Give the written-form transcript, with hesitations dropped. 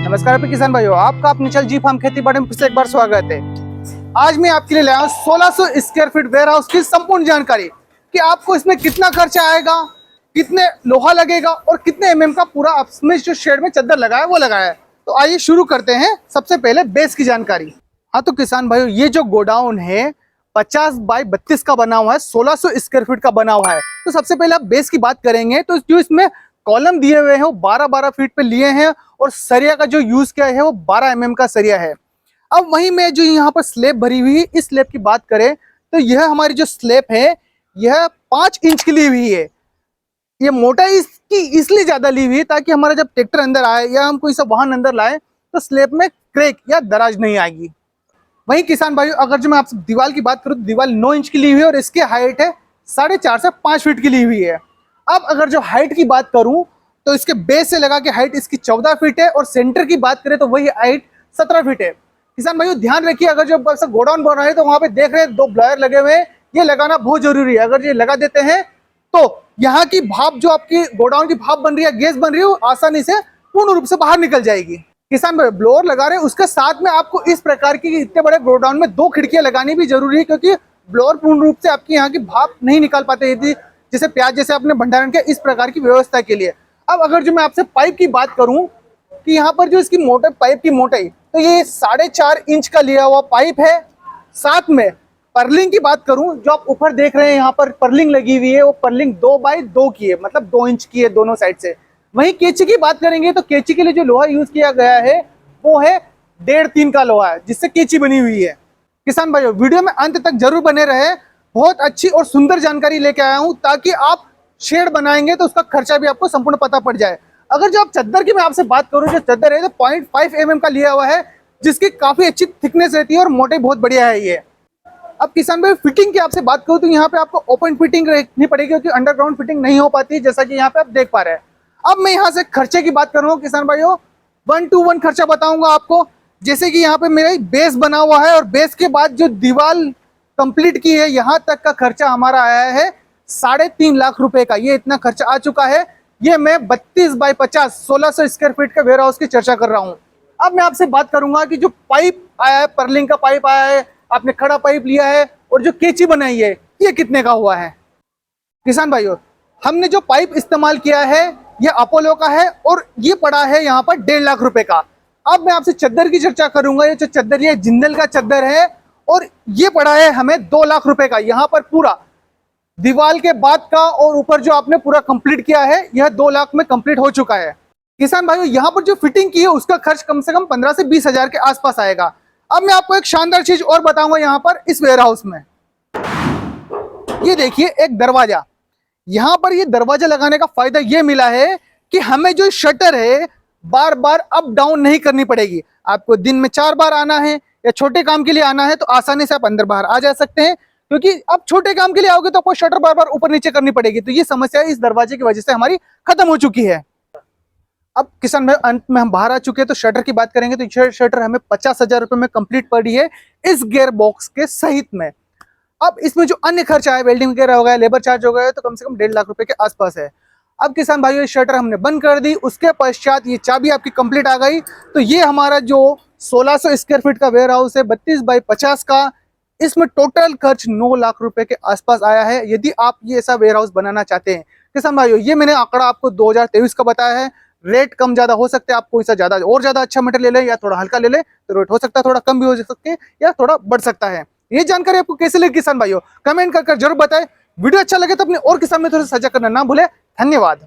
नमस्कार आपके किसान भाइयों, आपका अपने चल जी फार्म खेती बाड़ी में फिर से एक बार स्वागत है। आज मैं आपके लिए लाया हूं 1600 स्क्वायर फीट वेयर हाउस की संपूर्ण जानकारी कि आपको इसमें कितना खर्चा आएगा, कितने लोहा लगेगा और कितने एमएम का पूरा आपने जो शेड में चद्दर लगाया वो लगाया है। तो आइए शुरू करते हैं। सबसे पहले बेस की जानकारी। हाँ तो किसान भाइयों, ये जो गोडाउन है 50 बाई 32 का बना हुआ है, 1600 स्क्वायर फीट का बना हुआ है। तो सबसे पहले आप बेस की बात करेंगे तो जो इसमें कॉलम दिए हुए हैं वो 12-12 फीट पे लिए हैं और सरिया का जो यूज किया है वो 12 एमएम का सरिया है। अब वहीं में जो यहाँ पर स्लैब भरी हुई है, इस स्लैब की बात करें तो यह हमारी जो स्लैब है यह 5 इंच की ली हुई है। ये मोटाई इसकी इसलिए ज्यादा ली हुई है ताकि हमारा जब ट्रैक्टर अंदर आए या हम कोई सा वाहन अंदर लाए तो स्लैब में क्रैक या दराज नहीं आएगी। वहीं किसान भाइयों, अगर जो मैं आपसे दीवार की बात करूं तो दीवार 9 इंच की ली हुई है और इसकी हाइट है 4.5 से 5 फीट की ली हुई है। अब अगर जो हाइट की बात करूं तो इसके बेस से लगा के हाइट इसकी 14 फीट है और सेंटर की बात करें तो वही हाइट 17 फीट है। किसान भाइयों ध्यान रखिए, अगर जो गोडाउन बन रहा है तो वहां पे देख रहे हैं 2 ब्लायर लगे हुए हैं, ये लगाना बहुत जरूरी है। अगर ये लगा देते हैं तो यहाँ की भाप, जो आपकी गोडाउन की भाप बन रही है, गैस बन रही है, वो आसानी से पूर्ण रूप से बाहर निकल जाएगी। किसान भाई ब्लोअर लगा रहे हैं, उसके साथ में आपको इस प्रकार की इतने बड़े गोडाउन में 2 खिड़कियां लगानी भी जरूरी है, क्योंकि ब्लोअर पूर्ण रूप से आपकी यहाँ की भाप नहीं निकाल पाते यदि जैसे प्याज जैसे आपने भंडारण किया, इस प्रकार की व्यवस्था के लिए। अब अगर जो मैं आपसे पाइप की बात करूं कि यहाँ पर जो इसकी मोटाई, पाइप की मोटाई, तो ये 4.5 इंच का लिया हुआ पाइप है। साथ में पर्लिंग की बात करूं, जो आप ऊपर देख रहे हैं यहाँ पर पर्लिंग लगी हुई है, वो पर्लिंग 2 बाई 2 की है, मतलब 2 इंच की है दोनों साइड से। वहीं केची की बात करेंगे तो केची के लिए जो लोहा यूज किया गया है वो है 1.5-3 का लोहा है, जिससे केची बनी हुई है। किसान भाइयों वीडियो में अंत तक जरूर बने रहे, बहुत अच्छी और सुंदर जानकारी लेके आया हूं ताकि आप शेड बनाएंगे तो उसका खर्चा भी आपको संपूर्ण पता पड़ जाए। अगर जो आप चद्दर की मैं आपसे बात करूं, जो चद्दर है तो 0.5 mm का लिया हुआ है, जिसकी काफी अच्छी थिकनेस रहती है और मोटाई बहुत बढ़िया है ये। अब किसान भाई फिटिंग की आपसे बात करूं तो यहाँ पे आपको ओपन फिटिंग रखनी पड़ेगी, क्योंकि अंडरग्राउंड फिटिंग नहीं हो पाती, जैसा कि यहाँ पे आप देख पा रहे हैं। अब मैं यहाँ से खर्चे की बात करूंगा किसान भाइयों, 1 to 1 खर्चा बताऊंगा आपको। जैसे कि यहाँ पे मेरा बेस बना हुआ है और बेस के बाद जो दीवार कंप्लीट की है, यहाँ तक का खर्चा हमारा आया है 3.5 लाख रुपए का। ये इतना खर्चा आ चुका है। ये मैं 32 बाई 50 1600 स्क्वायर फीट का वेयर हाउस की चर्चा कर रहा हूँ। अब मैं आपसे बात करूंगा कि जो पाइप आया है, पर्लिंग का पाइप आया है, आपने खड़ा पाइप लिया है और जो केची बनाई है, ये कितने का हुआ है। किसान भाइयों हमने जो पाइप इस्तेमाल किया है ये अपोलो का है और ये पड़ा है यहाँ पर 1.5 लाख रुपए का। अब मैं आपसे चद्दर की चर्चा करूंगा। ये जो चद्दर, ये जिंदल का चद्दर है और ये पड़ा है हमें 2 लाख रुपए का। यहाँ पर पूरा दीवार के बाद का और ऊपर जो आपने पूरा कंप्लीट किया है, यह 2 लाख में कंप्लीट हो चुका है। किसान भाइयों यहाँ पर जो फिटिंग की है उसका खर्च कम से कम 15 से 20 हजार के आसपास आएगा। अब मैं आपको एक शानदार चीज और बताऊंगा यहाँ पर इस वेयर हाउस में। ये देखिए एक दरवाजा, यहाँ पर ये दरवाजा लगाने का फायदा ये मिला है कि हमें जो शटर है बार बार अप डाउन नहीं करनी पड़ेगी। आपको दिन में 4 बार आना है या छोटे काम के लिए आना है तो आसानी से आप अंदर बाहर आ जा सकते हैं, क्योंकि अब छोटे काम के लिए आओगे तो आपको शटर बार बार ऊपर नीचे करनी पड़ेगी। तो ये समस्या इस दरवाजे की वजह से हमारी खत्म हो चुकी है। अब किसान भाई अंत में हम बाहर आ चुके हैं, तो शटर की बात करेंगे तो शटर हमें 50 हजार रुपए में कंप्लीट पड़ी है इस गियर बॉक्स के सहित में। अब इसमें जो अन्य खर्चा है, वेल्डिंग वगैरह हो गया, लेबर चार्ज हो गया, तो कम से कम 1.5 लाख रुपए के आसपास है। अब किसान भाइयों शटर हमने बंद कर दी, उसके पश्चात ये चाबी आपकी कंप्लीट आ गई। तो ये हमारा जो 1600 स्क्वायर फीट का वेयर हाउस है 32 बाई 50 का, इसमें टोटल खर्च 9 लाख रुपए के आसपास आया है, यदि आप ये ऐसा वेयर हाउस बनाना चाहते हैं। किसान भाइयों ये मैंने आंकड़ा आपको 2023 का बताया है। रेट कम ज्यादा हो सकते हैं, आप कोई सा ज्यादा और ज्यादा अच्छा मटेरियल ले लें या थोड़ा हल्का ले लें तो रेट हो सकता है थोड़ा कम भी हो सकते हैं या थोड़ा बढ़ सकता है। ये जानकारी आपको कैसे लगी किसान भाइयों, कमेंट कर जरूर बताएं। वीडियो अच्छा लगे तो अपने और किसान में थोड़ा साझा करना ना भूले। धन्यवाद।